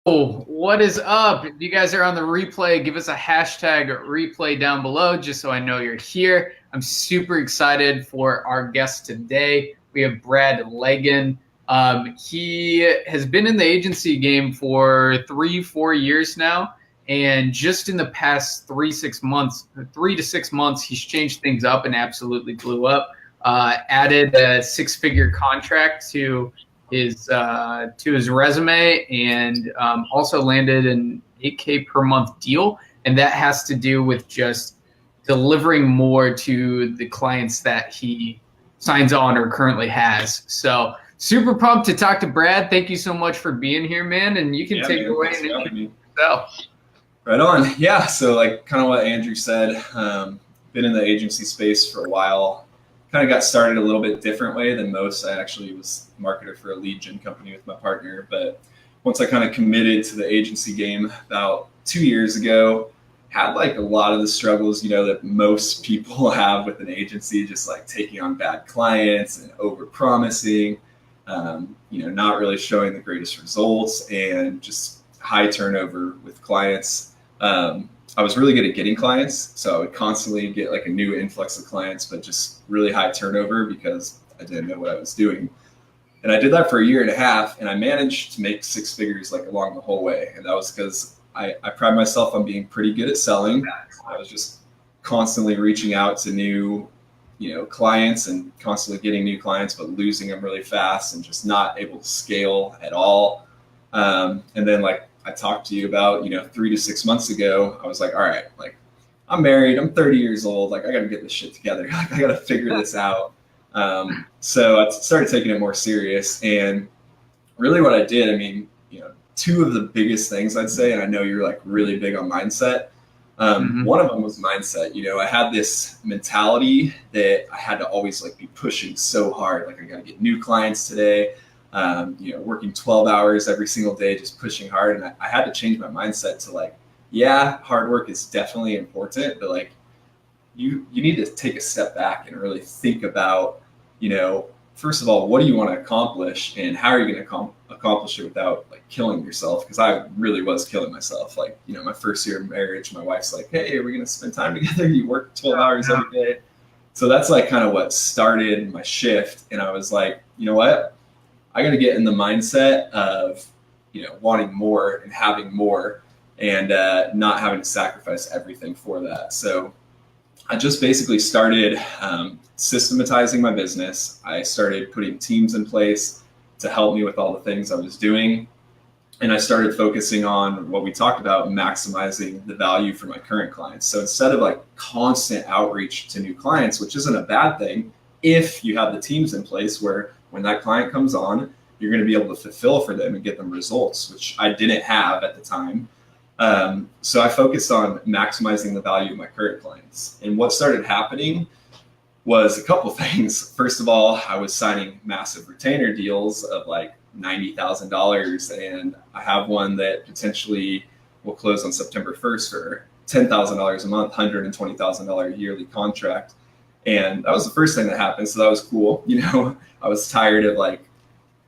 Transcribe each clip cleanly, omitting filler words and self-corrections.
What is up? If you guys are on the replay, give us a hashtag replay down below just so I know you're here. I'm super excited for our guest today. We have Brad Langan. He has been in the agency game for 3-4 years now. And just in the past 3 to 6 months, he's changed things up and absolutely blew up. Added a six-figure contract to his resume, and also landed an 8K per month deal. And that has to do with just delivering more to the clients that he signs on or currently has. So super pumped to talk to Brad. Thank you so much for being here, man. And you can take it away and introduce yourself. Right on. Yeah. So like kind of what Andrew said, been in the agency space for a while. Kind of got started a little bit different way than most. I actually was a marketer for a lead gen company with my partner. But once I kind of committed to the agency game about 2 years ago, had like a lot of the struggles, that most people have with an agency, just like taking on bad clients and over promising, not really showing the greatest results and just high turnover with clients. I was really good at getting clients, so I would constantly get like a new influx of clients, but just really high turnover because I didn't know what I was doing. And I did that for a year and a half, and I managed to make six figures like along the whole way. And that was because I pride myself on being pretty good at selling. I was just constantly reaching out to new, clients and constantly getting new clients, but losing them really fast and just not able to scale at all. And then like I talked to you about, 3 to 6 months ago, I was like, all right, like I'm married, I'm 30 years old. Like I got to get this shit together. Like I got to figure this out. So I started taking it more serious, and really what I did, two of the biggest things I'd say, and I know you're like really big on mindset. One of them was mindset. I had this mentality that I had to always like be pushing so hard. Like I got to get new clients today. Working 12 hours every single day, just pushing hard. And I had to change my mindset to like, yeah, hard work is definitely important, but like you need to take a step back and really think about, first of all, what do you want to accomplish and how are you going to accomplish it without like killing yourself? Because I really was killing myself. Like, my first year of marriage, my wife's like, hey, are we going to spend time together? You work 12 hours every day. So that's like kind of what started my shift. And I was like, you know what? I got to get in the mindset of, wanting more and having more and not having to sacrifice everything for that. So I just basically started systematizing my business. I started putting teams in place to help me with all the things I was doing. And I started focusing on what we talked about, maximizing the value for my current clients. So instead of like constant outreach to new clients, which isn't a bad thing, if you have the teams in place where when that client comes on, you're going to be able to fulfill for them and get them results, which I didn't have at the time. So I focused on maximizing the value of my current clients. And what started happening was a couple things. First of all, I was signing massive retainer deals of like $90,000. And I have one that potentially will close on September 1st for $10,000 a month, $120,000 yearly contract. And that was the first thing that happened. So that was cool. I was tired of like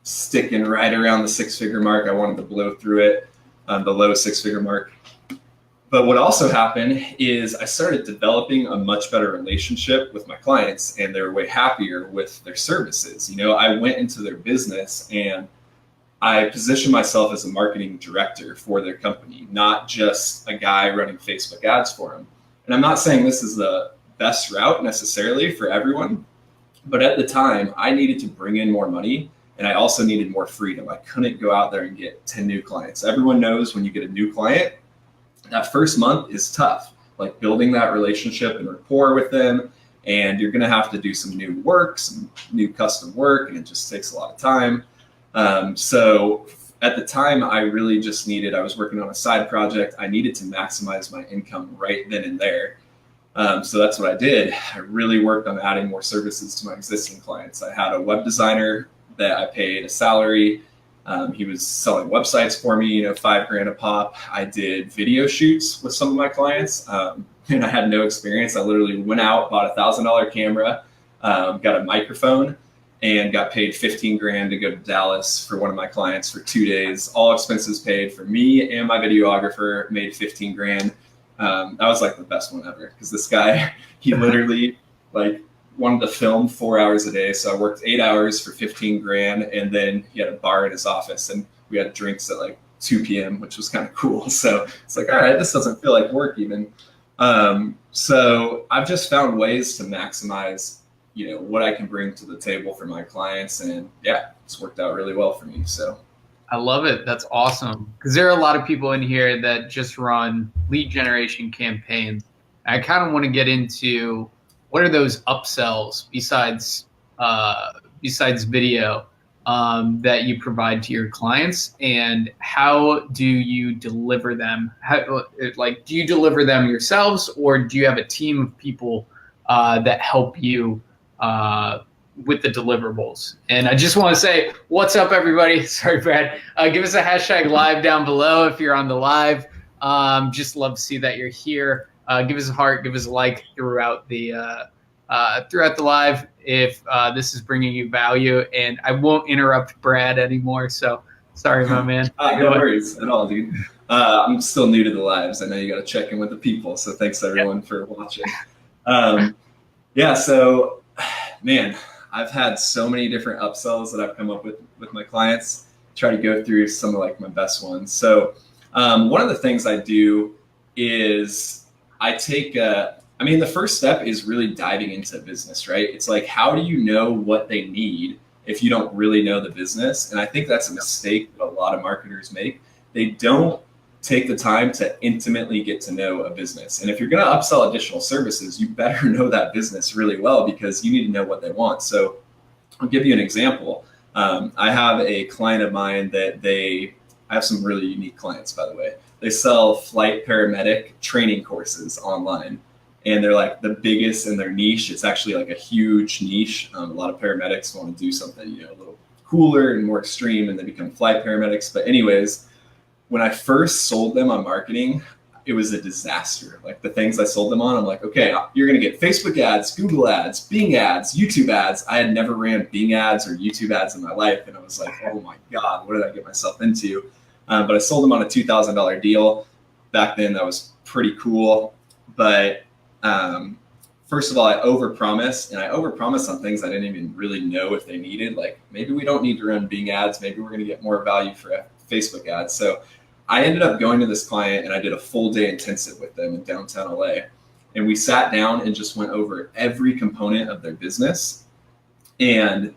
sticking right around the six-figure mark. I wanted to blow through it, the low six-figure mark. But what also happened is I started developing a much better relationship with my clients, and they were way happier with their services. I went into their business and I positioned myself as a marketing director for their company, not just a guy running Facebook ads for them. And I'm not saying this is the best route necessarily for everyone, but at the time I needed to bring in more money, and I also needed more freedom. I couldn't go out there and get 10 new clients. Everyone knows when you get a new client, that first month is tough, like building that relationship and rapport with them, and you're going to have to do some new work, some new custom work, and it just takes a lot of time. So at the time, I really just I was working on a side project. I needed to maximize my income right then and there. So that's what I did. I really worked on adding more services to my existing clients. I had a web designer that I paid a salary. He was selling websites for me, $5,000 a pop. I did video shoots with some of my clients, and I had no experience. I literally went out, bought $1,000 camera, got a microphone, and got paid 15 grand to go to Dallas for one of my clients for 2 days, all expenses paid for me and my videographer, made 15 grand. That was like the best one ever, because this guy, he literally like wanted to film 4 hours a day. So I worked 8 hours for 15 grand, and then he had a bar in his office, and we had drinks at like 2 p.m., which was kind of cool. So it's like, all right, this doesn't feel like work even. So I've just found ways to maximize, what I can bring to the table for my clients. And yeah, it's worked out really well for me. So I love it. That's awesome. Because there are a lot of people in here that just run lead generation campaigns. I kind of want to get into what are those upsells besides video that you provide to your clients, and how do you deliver them? Do you deliver them yourselves, or do you have a team of people that help you with the deliverables? And I just want to say, what's up, everybody? Sorry, Brad. Give us a hashtag live down below if you're on the live. Just love to see that you're here. Give us a heart, give us a like throughout the live if this is bringing you value. And I won't interrupt Brad anymore, so sorry, my man. No worries at all, dude. I'm still new to the lives. I know you got to check in with the people, so thanks everyone for watching. So man, I've had so many different upsells that I've come up with my clients. Try to go through some of like my best ones. So one of the things I do is I take the first step is really diving into business, right? It's like, how do you know what they need if you don't really know the business? And I think that's a mistake that a lot of marketers make. They don't take the time to intimately get to know a business. And if you're going to upsell additional services, you better know that business really well, because you need to know what they want. So I'll give you an example. I have a client of mine I have some really unique clients, by the way. They sell flight paramedic training courses online, and they're like the biggest in their niche. It's actually like a huge niche. A lot of paramedics want to do something, a little cooler and more extreme, and they become flight paramedics. But anyways, when I first sold them on marketing, it was a disaster. Like the things I sold them on, I'm like, okay, you're going to get Facebook ads, Google ads, Bing ads, YouTube ads. I had never ran Bing ads or YouTube ads in my life. And I was like, oh my God, what did I get myself into? But I sold them on a $2,000 deal. Back then, that was pretty cool. But first of all, I overpromised on things I didn't even really know if they needed. Like maybe we don't need to run Bing ads. Maybe we're going to get more value for Facebook ads. So I ended up going to this client and I did a full day intensive with them in downtown LA. And we sat down and just went over every component of their business. And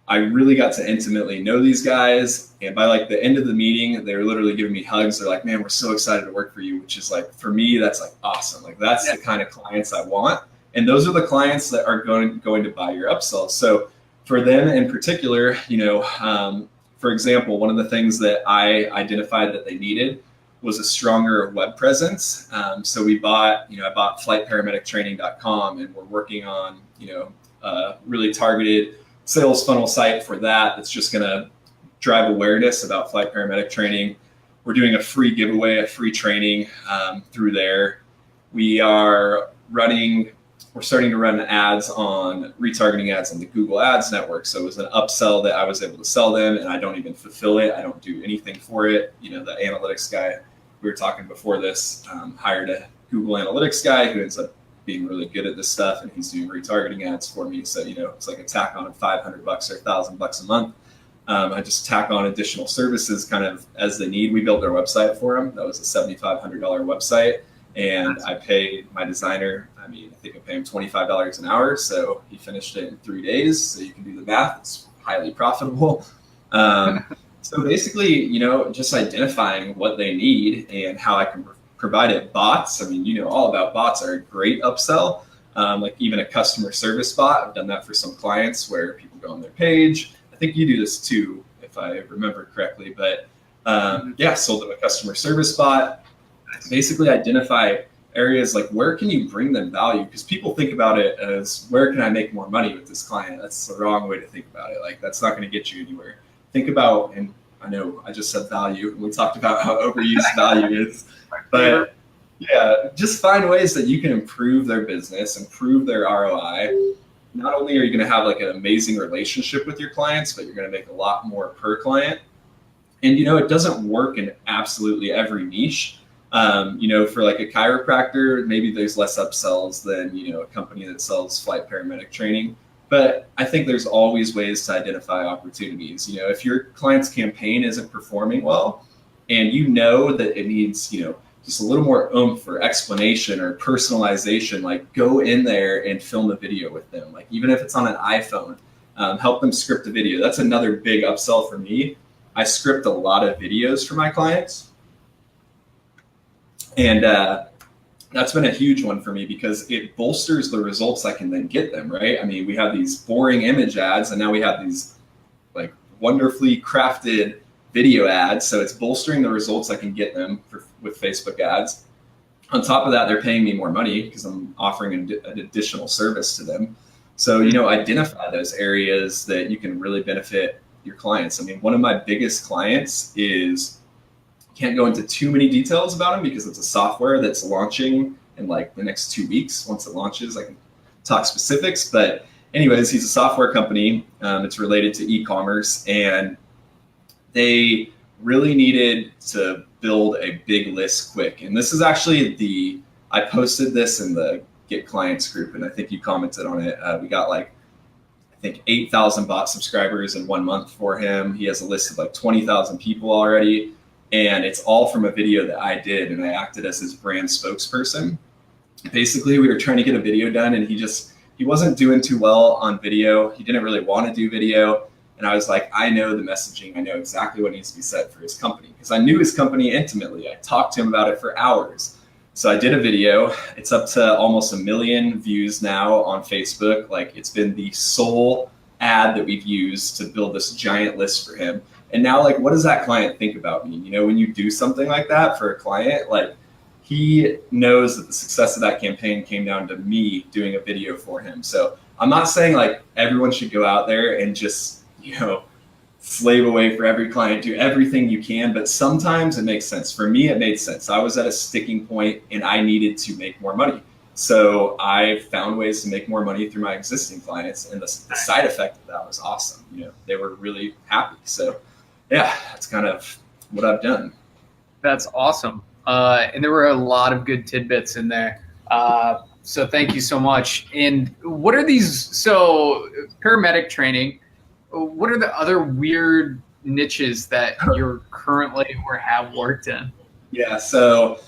I really got to intimately know these guys. And by like the end of the meeting, they were literally giving me hugs. They're like, man, we're so excited to work for you, which is like, for me, that's like awesome. Like that's the kind of clients I want. And those are the clients that are going to buy your upsells. So for them in particular, for example, one of the things that I identified that they needed was a stronger web presence. So I bought flightparamedictraining.com, and we're working on, a really targeted sales funnel site for that. That's just going to drive awareness about flight paramedic training. We're doing a free giveaway, a free training through there. We're starting to run ads retargeting ads on the Google Ads network. So it was an upsell that I was able to sell them, and I don't even fulfill it. I don't do anything for it. The analytics guy we were talking before this hired a Google Analytics guy who ends up being really good at this stuff, and he's doing retargeting ads for me. So, it's like a tack on of $500 or $1,000 a month. I just tack on additional services kind of as they need. We built their website for them. That was a $7,500 website. And I paid my designer, I think I pay him $25 an hour. So he finished it in 3 days. So you can do the math. It's highly profitable. So basically, just identifying what they need and how I can provide it. Bots, all about bots are a great upsell. Like even a customer service bot. I've done that for some clients where people go on their page. I think you do this too, if I remember correctly. But sold them a customer service bot. Basically identify areas like where can you bring them value, because people think about it as where can I make more money with this client. That's the wrong way to think about it. Like that's not going to get you anywhere. Think about, and I know I just said value and we talked about how overused value is, but just find ways that you can improve their business, improve their ROI, not only are you going to have like an amazing relationship with your clients, but you're going to make a lot more per client. And, it doesn't work in absolutely every niche. For like a chiropractor, maybe there's less upsells than, a company that sells flight paramedic training. But I think there's always ways to identify opportunities. If your client's campaign isn't performing well and that it needs, just a little more oomph or explanation or personalization, like go in there and film a video with them. Like even if it's on an iPhone, help them script a video. That's another big upsell for me. I script a lot of videos for my clients. And that's been a huge one for me because it bolsters the results I can then get them, right? I mean, we have these boring image ads and now we have these like wonderfully crafted video ads. So it's bolstering the results I can get them with Facebook ads. On top of that, they're paying me more money because I'm offering an additional service to them. So, identify those areas that you can really benefit your clients. I mean, one of my biggest clients can't go into too many details about them because it's a software that's launching in like the next 2 weeks. Once it launches, I can talk specifics. But anyways, he's a software company. It's related to e-commerce, and they really needed to build a big list quick. And this is actually I posted this in the Get Clients group, and I think you commented on it. We got like, I think 8,000 bot subscribers in 1 month for him. He has a list of like 20,000 people already. And it's all from a video that I did, and I acted as his brand spokesperson. Basically, we were trying to get a video done, and he wasn't doing too well on video. He didn't really want to do video. And I was like, I know the messaging. I know exactly what needs to be said for his company because I knew his company intimately. I talked to him about it for hours. So I did a video. It's up to almost 1 million views now on Facebook. Like it's been the sole ad that we've used to build this giant list for him. And now, like, what does that client think about me? When you do something like that for a client, like he knows that the success of that campaign came down to me doing a video for him. So I'm not saying like everyone should go out there and just, slave away for every client, do everything you can. But sometimes it makes sense. For me, it made sense. I was at a sticking point and I needed to make more money. So I found ways to make more money through my existing clients. And the side effect of that was awesome. They were really happy. So yeah, that's kind of what I've done. That's awesome. And there were a lot of good tidbits in there. So thank you so much. And what are these? So paramedic training, what are the other weird niches that you're currently or have worked in? Yeah. So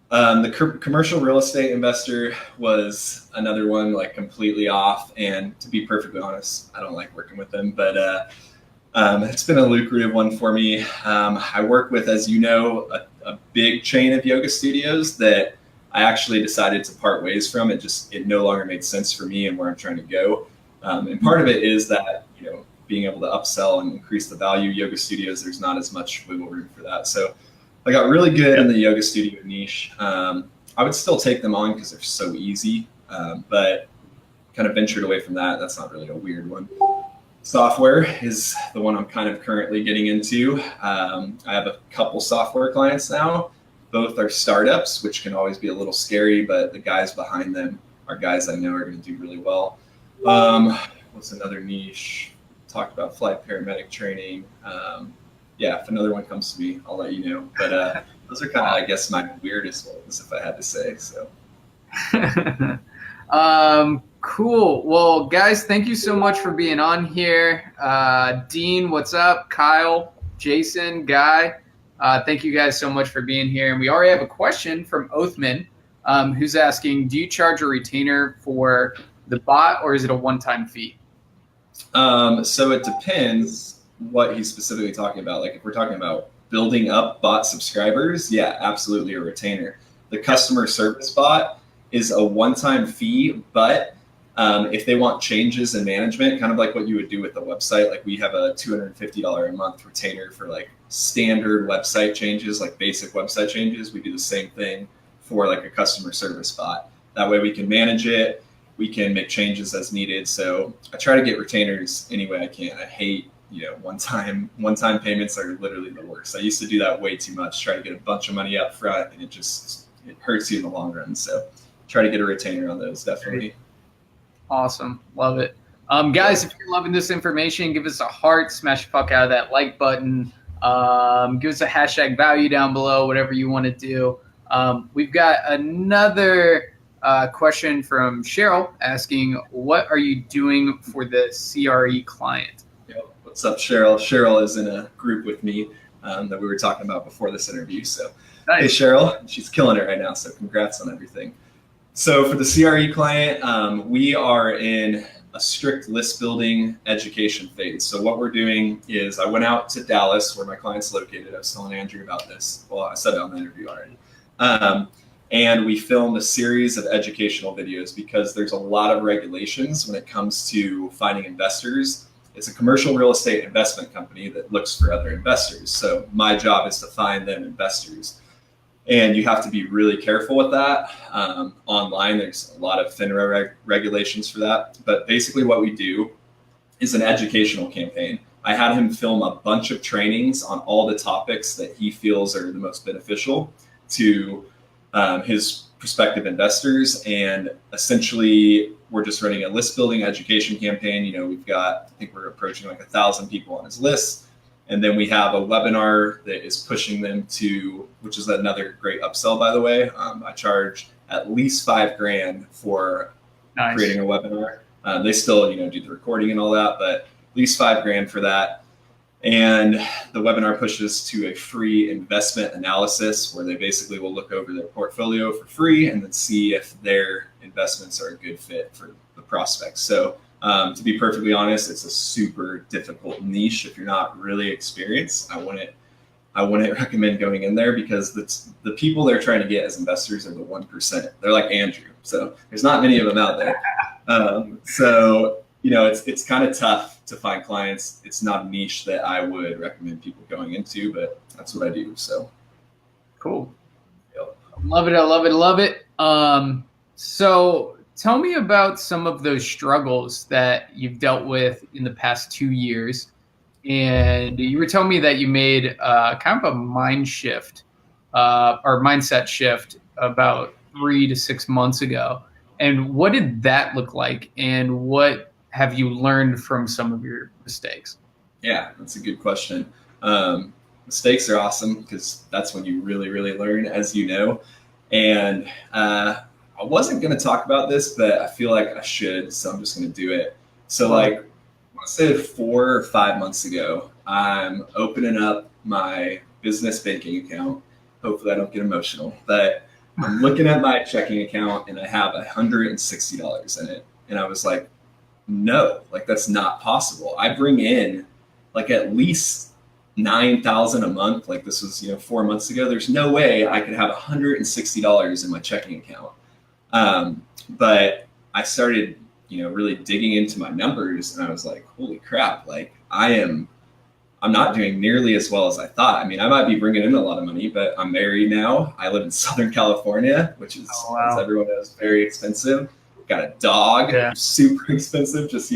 the commercial real estate investor was another one, like completely off. And to be perfectly honest, I don't like working with them, but it's been a lucrative one for me. I work with, as you know, a big chain of yoga studios that I actually decided to part ways from. It no longer made sense for me and where I'm trying to go. And part of it is that, being able to upsell and increase the value of yoga studios, there's not as much wiggle room for that. So I got really good in the yoga studio niche. I would still take them on because they're so easy, but kind of ventured away from that. That's not really a weird one. Software is the one I'm kind of currently getting into. I have a couple software clients now. Both are startups, which can always be a little scary, but the guys behind them are guys I know are going to do really well. What's another niche? Talked about flight paramedic training. Yeah, if another one comes to me, I'll let you know. But those are kind of, I guess, my weirdest ones, if I had to say. So. Cool. Well, guys, thank you so much for being on here. Dean, what's up? Kyle, Jason, Guy, thank you guys so much for being here. And we already have a question from Othman, who's asking, do you charge a retainer for the bot or is it a one-time fee? So it depends what he's specifically talking about. Like if we're talking about building up bot subscribers, yeah, absolutely a retainer. The customer service bot is a one-time fee, but if they want changes in management, kind of like what you would do with the website, like we have a $250 a month retainer for like standard website changes, like basic website changes. We do the same thing for like a customer service bot. That way we can manage it. We can make changes as needed. So I try to get retainers any way I can. I hate, one-time payments are literally the worst. I used to do that way too much, try to get a bunch of money up front, and it hurts you in the long run. So try to get a retainer on those, definitely. Awesome. Love it. Guys, if you're loving this information, give us a heart, smash the fuck out of that like button. Give us a hashtag value down below, whatever you want to do. We've got another question from Cheryl asking, what are you doing for the CRE client? Yep. What's up, Cheryl? Cheryl is in a group with me that we were talking about before this interview. So, nice. Hey, Cheryl, she's killing it right now. So congrats on everything. So for the CRE client, we are in a strict list building education phase. So what we're doing is I went out to Dallas where my client's located. I was telling Andrew about this. Well, I said it on the interview already. And we filmed a series of educational videos because there's a lot of regulations when it comes to finding investors. It's a commercial real estate investment company that looks for other investors. So my job is to find them investors. And you have to be really careful with that. Online, there's a lot of FINRA regulations for that. But basically what we do is an educational campaign. I had him film a bunch of trainings on all the topics that he feels are the most beneficial to his prospective investors. And essentially, we're just running a list building education campaign. You know, we've got, I think we're approaching like 1,000 people on his list. And then we have a webinar that is pushing them to, which is another great upsell, by the way. I charge at least $5,000 for creating a webinar. They still, you know, do the recording and all that, but at least $5,000 for that. And the webinar pushes to a free investment analysis where they basically will look over their portfolio for free and then see if their investments are a good fit for the prospects. So to be perfectly honest, it's a super difficult niche. If you're not really experienced, I wouldn't recommend going in there because the people they're trying to get as investors are the 1%. They're like Andrew. So there's not many of them out there. So, you know, it's kind of tough to find clients. It's not a niche that I would recommend people going into, but that's what I do. So cool. Yep. Love it. I love it. I love it. So tell me about some of those struggles that you've dealt with in the past 2 years. And you were telling me that you made kind of a mind shift or mindset shift about 3 to 6 months ago. And what did that look like? And what have you learned from some of your mistakes? Yeah, that's a good question. Mistakes are awesome because that's when you really, really learn, as you know. And I wasn't going to talk about this, but I feel like I should, so I'm just going to do it. So like, I want to say 4 or 5 months ago, I'm opening up my business banking account. Hopefully I don't get emotional, but I'm looking at my checking account and I have $160 in it. And I was like, no, like that's not possible. I bring in like at least $9,000 a month. Like this was, 4 months ago. There's no way I could have $160 in my checking account. But I started, really digging into my numbers and I was like, holy crap, like I'm not doing nearly as well as I thought. I mean, I might be bringing in a lot of money, but I'm married now. I live in Southern California, which is, as everyone knows, very expensive. Got a dog, super expensive. Just,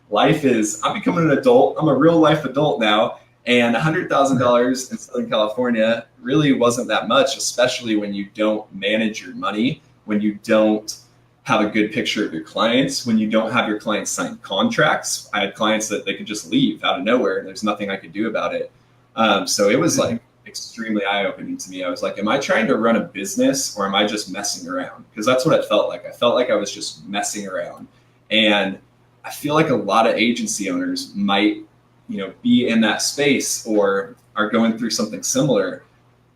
life is, I'm becoming an adult. I'm a real life adult now. And $100,000 in Southern California really wasn't that much, especially when you don't manage your money, when you don't have a good picture of your clients, when you don't have your clients sign contracts. I had clients that they could just leave out of nowhere and there's nothing I could do about it. So it was like extremely eye-opening to me. I was like, am I trying to run a business or am I just messing around? Because that's what it felt like. I felt like I was just messing around. And I feel like a lot of agency owners might, be in that space or are going through something similar.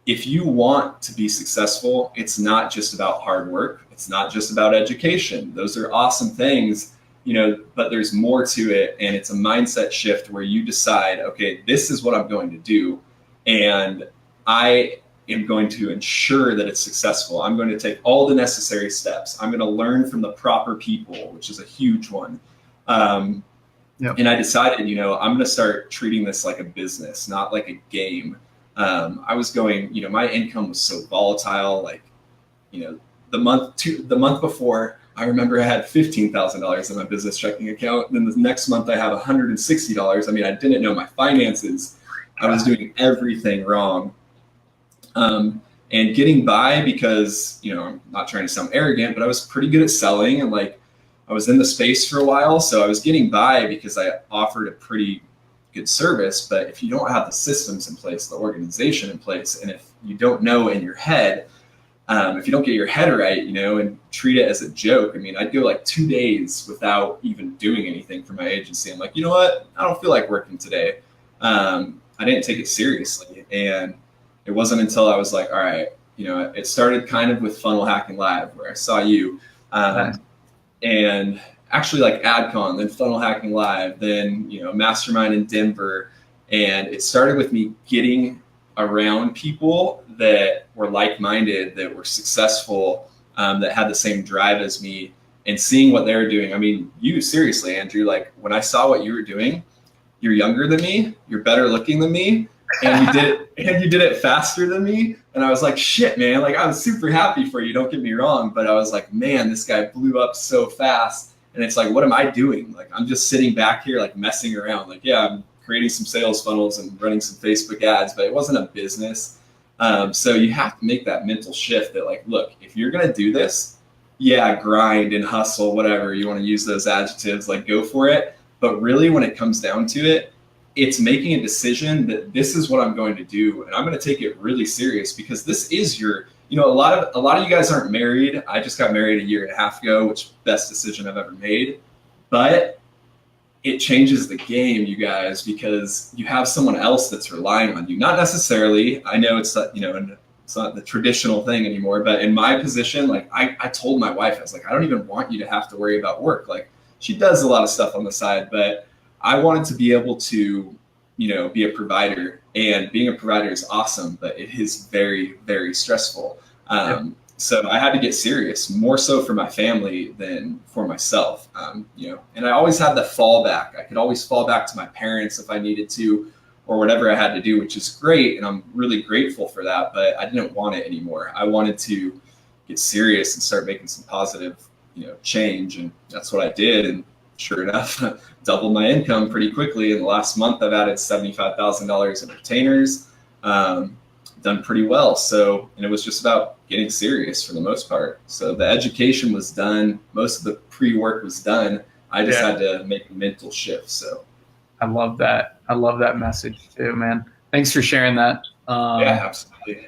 If you want to be successful, it's not just about hard work. It's not just about education. Those are awesome things, but there's more to it. And it's a mindset shift where you decide, okay, this is what I'm going to do. And I am going to ensure that it's successful. I'm going to take all the necessary steps. I'm going to learn from the proper people, which is a huge one. And I decided, I'm going to start treating this like a business, not like a game. I was going, my income was so volatile. Like, the month before, I remember I had $15,000 in my business checking account. And then the next month I have $160. I mean, I didn't know my finances. I was doing everything wrong. And getting by because, I'm not trying to sound arrogant, but I was pretty good at selling and like, I was in the space for a while, so I was getting by because I offered a pretty good service. But if you don't have the systems in place, the organization in place, and if you don't know in your head, if you don't get your head right, and treat it as a joke, I mean, I'd go like 2 days without even doing anything for my agency. I'm like, you know what? I don't feel like working today. I didn't take it seriously. And it wasn't until I was like, all right, it started kind of with Funnel Hacking Live, where I saw you, and actually like AdCon, then Funnel Hacking Live, then, Mastermind in Denver. And it started with me getting around people that were like-minded, that were successful, that had the same drive as me, and seeing what they were doing. I mean, seriously, Andrew, like when I saw what you were doing, you're younger than me, you're better looking than me, and you did it faster than me. And I was like, shit, man, like I was super happy for you, don't get me wrong, but I was like, man, this guy blew up so fast. And it's like, what am I doing? Like, I'm just sitting back here, like messing around. Like, yeah, I'm creating some sales funnels and running some Facebook ads, but it wasn't a business. So you have to make that mental shift that like, look, if you're going to do this, yeah, grind and hustle, whatever you want to use those adjectives, like go for it. But really when it comes down to it, it's making a decision that this is what I'm going to do. And I'm going to take it really serious, because this is your, a lot of you guys aren't married. I just got married a year and a half ago, which best decision I've ever made. But it changes the game, you guys, because you have someone else that's relying on you. Not necessarily, I know it's not, it's not the traditional thing anymore, but in my position, like I told my wife, I was like, I don't even want you to have to worry about work. Like she does a lot of stuff on the side, but I wanted to be able to, be a provider, and being a provider is awesome, but it is very, very stressful. So I had to get serious, more so for my family than for myself, and I always had the fallback. I could always fall back to my parents if I needed to, or whatever I had to do, which is great. And I'm really grateful for that, but I didn't want it anymore. I wanted to get serious and start making some positive, change. And that's what I did. And sure enough, doubled my income pretty quickly. In the last month, I've added $75,000 in retainers, done pretty well. So, and it was just about getting serious for the most part. So the education was done. Most of the pre-work was done. I just had to make a mental shift. So I love that. I love that message too, man. Thanks for sharing that. Yeah, absolutely.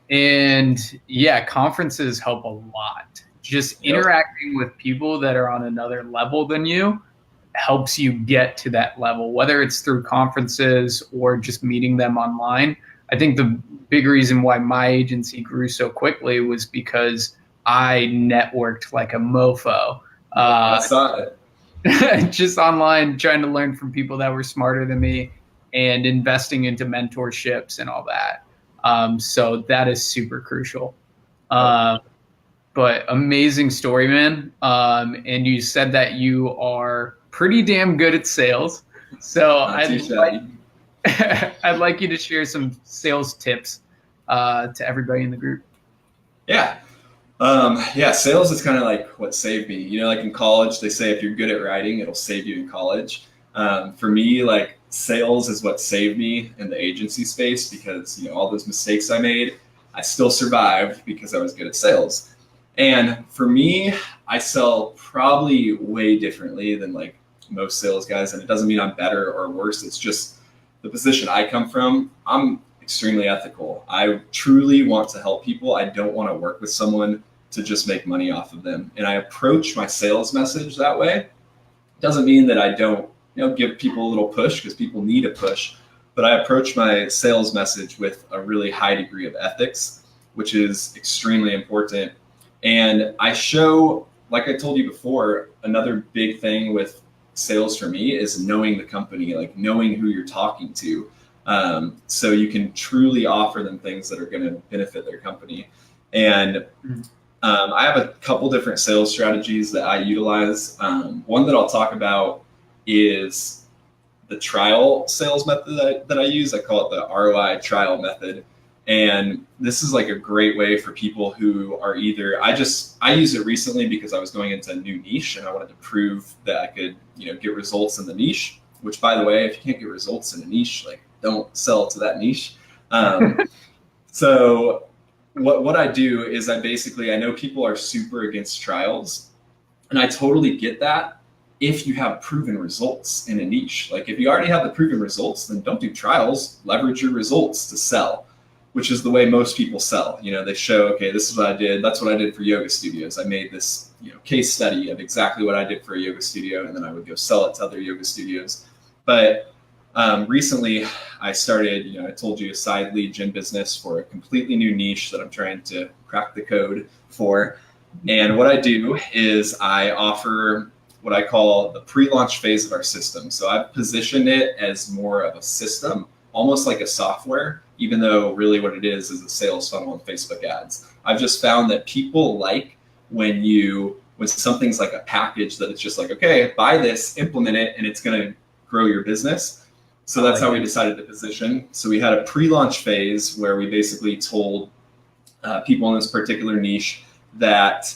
And yeah, conferences help a lot. Just interacting with people that are on another level than you helps you get to that level, whether it's through conferences or just meeting them online. I think the big reason why my agency grew so quickly was because I networked like a mofo. I saw it. Just online, trying to learn from people that were smarter than me and investing into mentorships and all that. So that is super crucial. But amazing story, man. And you said that you are pretty damn good at sales. So I'd like you to share some sales tips to everybody in the group. Yeah. Sales is kind of like what saved me. Like in college, they say if you're good at writing, it'll save you in college. For me, like sales is what saved me in the agency space, because, all those mistakes I made, I still survived because I was good at sales. And for me, I sell probably way differently than like most sales guys. And it doesn't mean I'm better or worse. It's just the position I come from. I'm extremely ethical. I truly want to help people. I don't want to work with someone to just make money off of them. And I approach my sales message that way. Doesn't mean that I don't, give people a little push, because people need a push. But I approach my sales message with a really high degree of ethics, which is extremely important. And I show, like I told you before, another big thing with sales for me is knowing the company, like knowing who you're talking to. So you can truly offer them things that are going to benefit their company. And I have a couple different sales strategies that I utilize. One that I'll talk about is the trial sales method that I use. I call it the ROI trial method. And this is like a great way for people who are either, I used it recently because I was going into a new niche and I wanted to prove that I could, get results in the niche, which, by the way, if you can't get results in a niche, like don't sell to that niche. So what I do is I know people are super against trials, And I totally get that if you have proven results in a niche. Like if you already have the proven results, then don't do trials, leverage your results to sell, which is the way most people sell. They show, okay, this is what I did. That's what I did for yoga studios. I made this, case study of exactly what I did for a yoga studio, and then I would go sell it to other yoga studios. But recently I started, I told you, a side lead gen business for a completely new niche that I'm trying to crack the code for. And what I do is I offer what I call the pre-launch phase of our system. So I've positioned it as more of a system, almost like a software, even though really what it is a sales funnel and Facebook ads. I've just found that people like when something's like a package that it's just like, okay, buy this, implement it, and it's going to grow your business. So that's how we decided to position. So we had a pre-launch phase where we basically told people in this particular niche that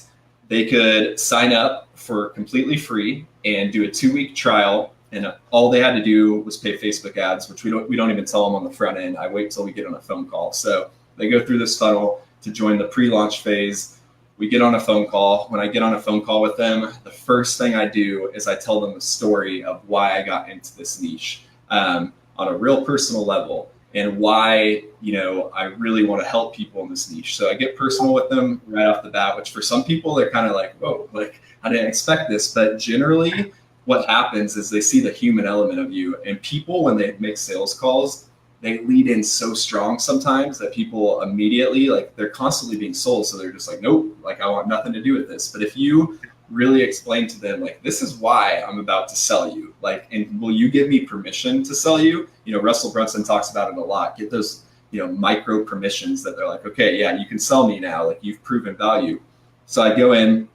they could sign up for completely free and do a 2-week trial, and all they had to do was pay Facebook ads, which we don't even tell them on the front end. I wait till we get on a phone call. So they go through this funnel to join the pre-launch phase. We get on a phone call. When I get on a phone call with them, the first thing I do is I tell them the story of why I got into this niche on a real personal level, and why, I really want to help people in this niche. So I get personal with them right off the bat, which for some people, they're kind of like, whoa, like I didn't expect this. But generally what happens is they see the human element of you, and people, when they make sales calls, they lead in so strong sometimes that people immediately, like, they're constantly being sold. So they're just like, nope, like I want nothing to do with this. But if you really explain to them, like, this is why I'm about to sell you, like, and will you give me permission to sell you? Russell Brunson talks about it a lot. Get those, micro permissions that they're like, okay, yeah, you can sell me now. Like, you've proven value. So I go in,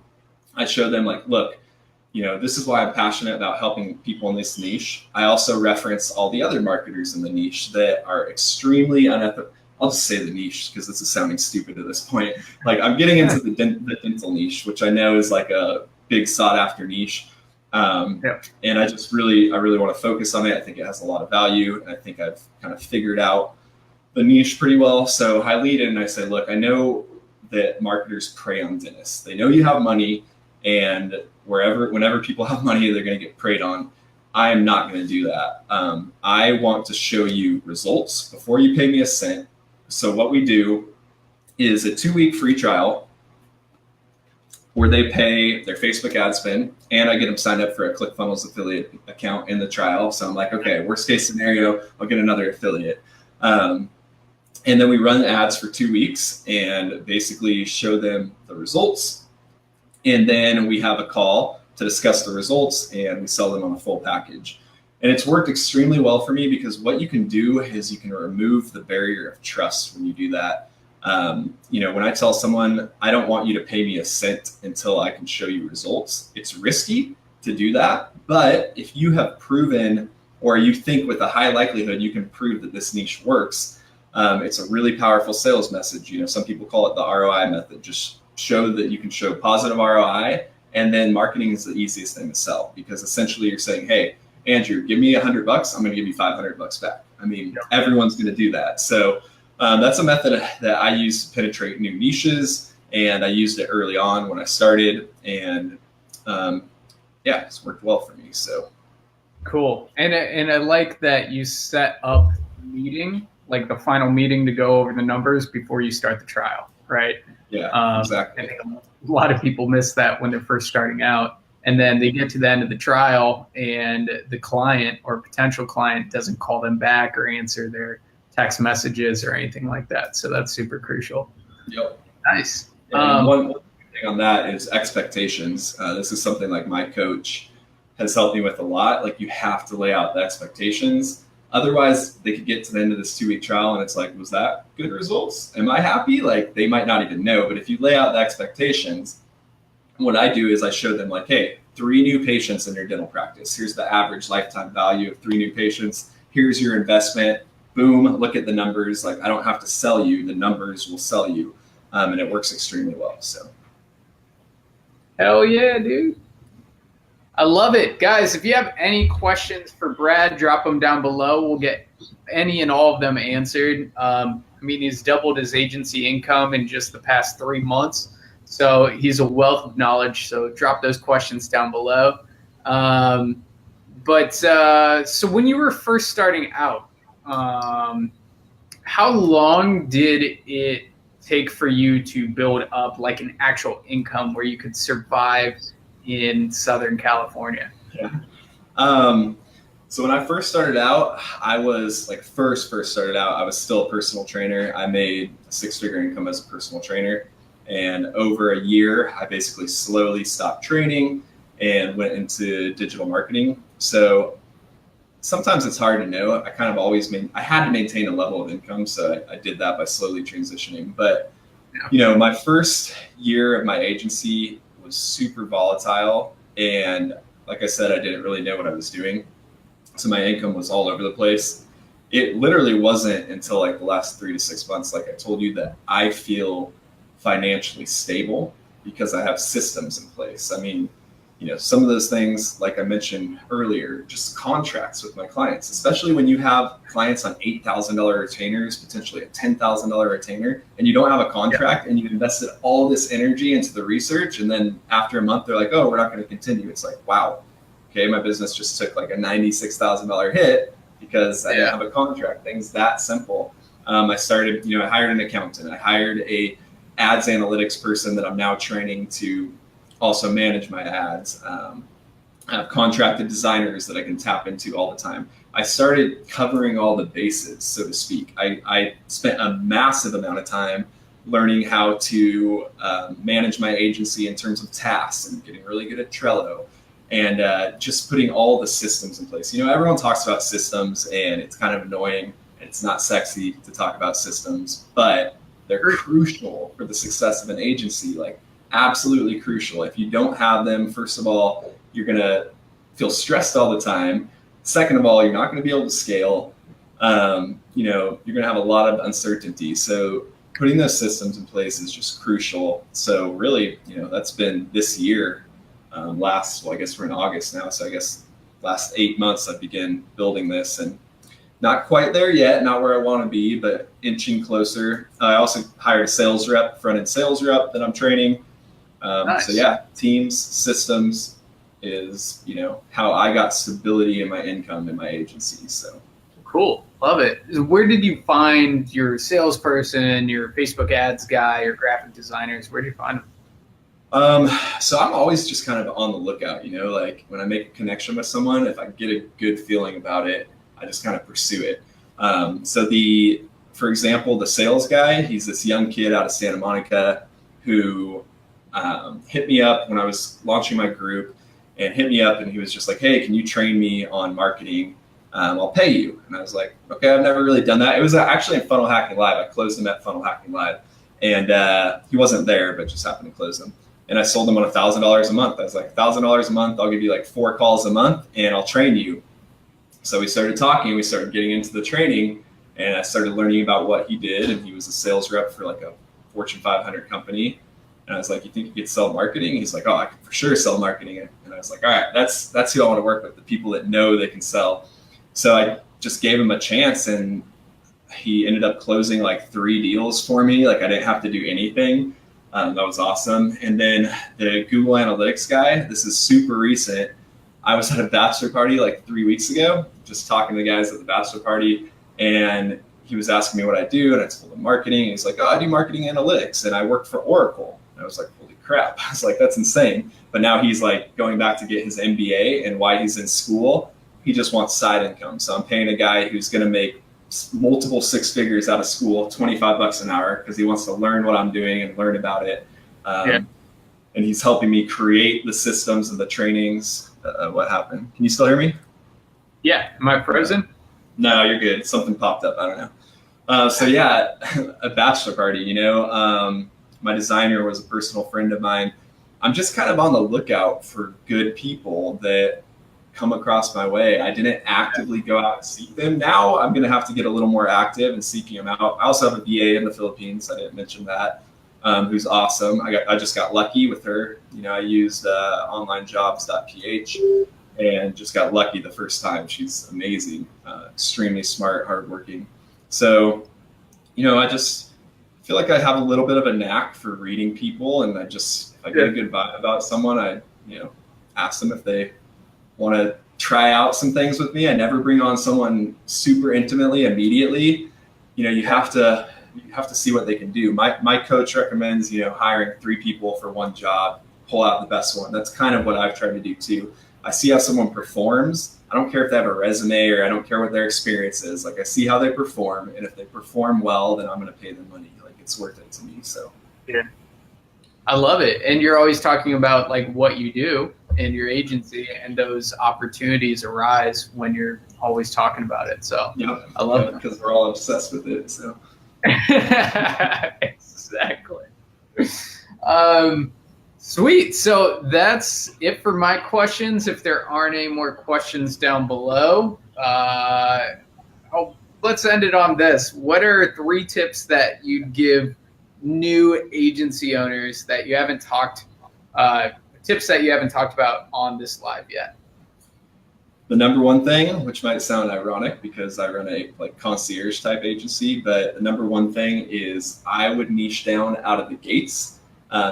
I show them, like, look, this is why I'm passionate about helping people in this niche. I also reference all the other marketers in the niche that are extremely unethical. I'll just say the niche because this is sounding stupid at this point. Like, I'm getting into the dental niche, which I know is like a big sought after niche. And I really want to focus on it. I think it has a lot of value, and I think I've kind of figured out the niche pretty well. So I lead in and I say, look, I know that marketers prey on dentists. They know you have money, and whenever people have money, they're going to get preyed on. I am not going to do that. I want to show you results before you pay me a cent. So what we do is a 2-week free trial where they pay their Facebook ad spend, and I get them signed up for a ClickFunnels affiliate account in the trial. So I'm like, okay, worst case scenario, I'll get another affiliate. And then we run ads for 2 weeks and basically show them the results. And then we have a call to discuss the results, and we sell them on a full package. And it's worked extremely well for me because what you can do is you can remove the barrier of trust when you do that. When I tell someone, I don't want you to pay me a cent until I can show you results, it's risky to do that. But if you have proven, or you think with a high likelihood you can prove that this niche works, it's a really powerful sales message. Some people call it the ROI method. Just show that you can show positive ROI, and then marketing is the easiest thing to sell, because essentially you're saying, hey, Andrew, give me $100, I'm going to give you $500 back. I mean, everyone's going to do that. So that's a method that I use to penetrate new niches, and I used it early on when I started, and it's worked well for me. So cool. And I like that you set up the meeting, like the final meeting, to go over the numbers before you start the trial, right? Yeah, exactly. I think a lot of people miss that when they're first starting out, and then they get to the end of the trial and the client or potential client doesn't call them back or answer their text messages or anything like that. So that's super crucial. Yep. Nice. One thing on that is expectations. This is something like my coach has helped me with a lot. Like, you have to lay out the expectations. Otherwise, they could get to the end of this 2-week trial and it's like, was that good results? Am I happy? Like, they might not even know. But if you lay out the expectations, what I do is I show them, like, hey, 3 new patients in your dental practice. Here's the average lifetime value of 3 new patients. Here's your investment. Boom, look at the numbers. Like, I don't have to sell you. The numbers will sell you. And it works extremely well. So, hell yeah, dude. I love it. Guys, if you have any questions for Brad, drop them down below. We'll get any and all of them answered. He's doubled his agency income in just the past 3 months. So he's a wealth of knowledge. So drop those questions down below. So when you were first starting out, how long did it take for you to build up like an actual income where you could survive in Southern California? Yeah. So when I first started out, I was like first started out, I was still a personal trainer. I made a six-figure income as a personal trainer. And over a year, I basically slowly stopped training and went into digital marketing. So sometimes it's hard to know. I kind of always I had to maintain a level of income. So I did that by slowly transitioning. But, my first year of my agency was super volatile. And like I said, I didn't really know what I was doing. So my income was all over the place. It literally wasn't until like the last 3 to 6 months, like I told you, that I feel financially stable because I have systems in place. I mean, some of those things, like I mentioned earlier, just contracts with my clients, especially when you have clients on $8,000 retainers, potentially a $10,000 retainer, and you don't have a contract and you invested all this energy into the research. And then after a month, they're like, oh, we're not going to continue. It's like, wow. Okay, my business just took like a $96,000 hit because I didn't have a contract. Things that simple. I started, I hired an accountant. I hired a ads analytics person that I'm now training to also manage my ads. I have contracted designers that I can tap into all the time. I started covering all the bases, so to speak. I spent a massive amount of time learning how to manage my agency in terms of tasks and getting really good at Trello. And just putting all the systems in place. Everyone talks about systems and it's kind of annoying. It's not sexy to talk about systems, but they're crucial for the success of an agency, like absolutely crucial. If you don't have them, first of all, you're going to feel stressed all the time. Second of all, you're not going to be able to scale. You're going to have a lot of uncertainty. So putting those systems in place is just crucial. So really, that's been this year. I guess we're in August now, so I guess last 8 months I began building this, and not quite there yet, not where I want to be, but inching closer. I also hired a sales rep, front-end sales rep that I'm training. Nice. So yeah, teams, systems is, how I got stability in my income in my agency. So cool. Love it. Where did you find your salesperson, your Facebook ads guy, your graphic designers? Where did you find them? So I'm always just kind of on the lookout, like when I make a connection with someone, if I get a good feeling about it, I just kind of pursue it. For example, the sales guy, he's this young kid out of Santa Monica who hit me up when I was launching my group and hit me up, and he was just like, hey, can you train me on marketing? I'll pay you. And I was like, okay, I've never really done that. It was actually in Funnel Hacking Live. I closed him at Funnel Hacking Live, and he wasn't there, but just happened to close him. And I sold them on $1,000 a month. I was like, $1,000 a month, I'll give you like 4 calls a month and I'll train you. So we started talking, we started getting into the training, and I started learning about what he did. And he was a sales rep for like a Fortune 500 company. And I was like, you think you could sell marketing? He's like, oh, I can for sure sell marketing. And I was like, all right, that's who I want to work with, the people that know they can sell. So I just gave him a chance, and he ended up closing like 3 deals for me. Like I didn't have to do anything. That was awesome. And then the Google Analytics guy, this is super recent. I was at a bachelor party like 3 weeks ago, just talking to the guys at the bachelor party, and he was asking me what I do, and I told him marketing. He's like, oh, I do marketing analytics, and I work for Oracle. And I was like, holy crap. I was like, that's insane. But now he's like going back to get his MBA, and while he's in school, he just wants side income. So I'm paying a guy who's going to make multiple 6 figures out of school, $25 an hour, because he wants to learn what I'm doing and learn about it. And he's helping me create the systems and the trainings. What happened? Can you still hear me? Yeah. Am I frozen? No, you're good. Something popped up. I don't know. So yeah, a bachelor party, my designer was a personal friend of mine. I'm just kind of on the lookout for good people that come across my way. I didn't actively go out and seek them. Now I'm going to have to get a little more active in seeking them out. I also have a VA in the Philippines. I didn't mention that, who's awesome. I just got lucky with her. I used onlinejobs.ph and just got lucky the first time. She's amazing, extremely smart, hardworking. So, I just feel like I have a little bit of a knack for reading people, and if I get a good vibe about someone, I ask them if they want to try out some things with me. I never bring on someone super intimately immediately. You have to see what they can do. My coach recommends hiring 3 people for one job, pull out the best one. That's kind of what I've tried to do too. I see how someone performs. I don't care if they have a resume, or I don't care what their experience is. Like, I see how they perform, and if they perform well, then I'm going to pay them money. Like, it's worth it to me. So yeah, I love it. And you're always talking about like what you do in your agency, and those opportunities arise when you're always talking about it. So yeah, I love it because we're all obsessed with it. So exactly. Sweet. So that's it for my questions. If there aren't any more questions down below, let's end it on this. What are 3 tips that you'd give new agency owners that you haven't talked, tips that you haven't talked about on this live yet? The number one thing, which might sound ironic because I run a concierge type agency, but the number one thing is I would niche down out of the gates.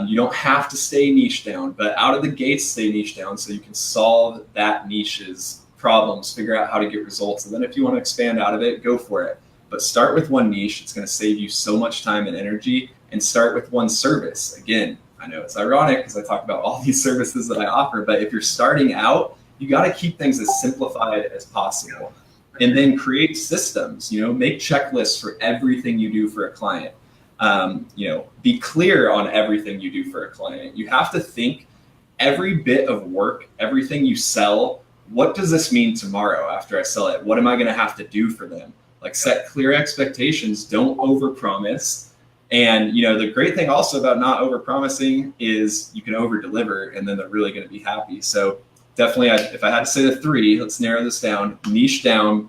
You don't have to stay niche down, but out of the gates, stay niche down so you can solve that niche's problems, figure out how to get results. And then if you want to expand out of it, go for it. But start with one niche. It's going to save you so much time and energy. And start with one service. Again, I know it's ironic because I talk about all these services that I offer, but if you're starting out, you got to keep things as simplified as possible. And then create systems, make checklists for everything you do for a client. Be clear on everything you do for a client. You have to think every bit of work, everything you sell, what does this mean tomorrow after I sell it? What am I going to have to do for them? Like, set clear expectations. Don't overpromise. And, the great thing also about not overpromising is you can overdeliver, and then they're really going to be happy. So definitely, if I had to say the 3, let's narrow this down. Niche down,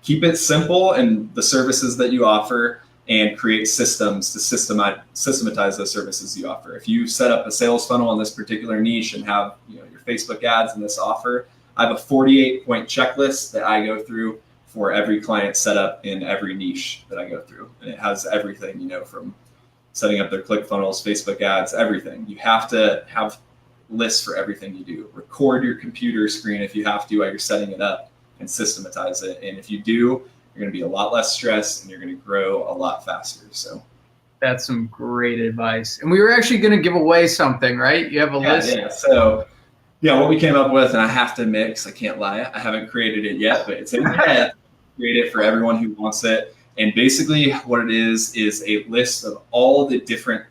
keep it simple and the services that you offer, and create systems to systematize those services you offer. If you set up a sales funnel on this particular niche and have your Facebook ads in this offer, I have a 48-point checklist that I go through for every client setup in every niche that I go through. And it has everything, from setting up their ClickFunnels, Facebook ads, everything. You have to have lists for everything you do. Record your computer screen if you have to while you're setting it up, and systematize it. And if you do, you're going to be a lot less stressed, and you're going to grow a lot faster. So that's some great advice. And we were actually going to give away something, right? You have a list? Yeah. So what we came up with, and I have to admit, 'cause I can't lie, I haven't created it yet, but it's in my head. Create it for everyone who wants it. And basically what it is a list of all the different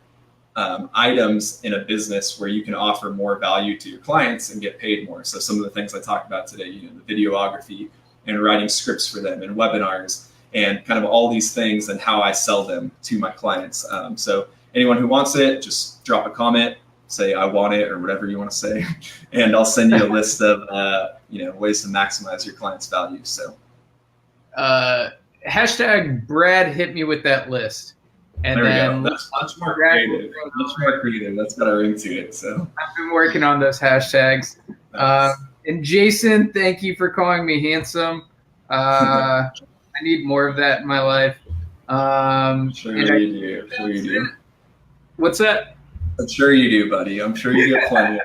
items in a business where you can offer more value to your clients and get paid more. So some of the things I talked about today, the videography and writing scripts for them, and webinars, and kind of all these things, and how I sell them to my clients. So anyone who wants it, just drop a comment, say I want it, or whatever you want to say, and I'll send you a list of ways to maximize your clients' value. So hashtag Brad hit me with that list. And then that's much more creative. That's got a ring to it. So I've been working on those hashtags. Nice. And Jason, thank you for calling me handsome. I need more of that in my life. I'm sure you do. What's that? I'm sure you do, buddy. I'm sure you get plenty of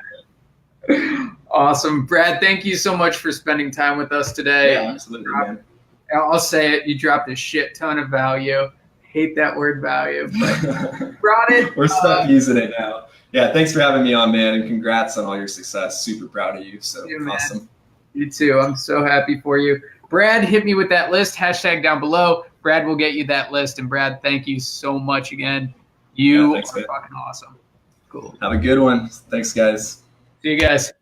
it. Awesome. Brad, thank you so much for spending time with us today. Yeah, absolutely, man. I'll say it. You dropped a shit ton of value. Hate that word value, but brought it. We're stuck using it now. Yeah, thanks for having me on, man, and congrats on all your success. Super proud of you. So awesome. You too. I'm so happy for you. Brad, hit me with that list. Hashtag down below. Brad will get you that list. And Brad, thank you so much again. You are fucking awesome. Cool. Have a good one. Thanks, guys. See you guys.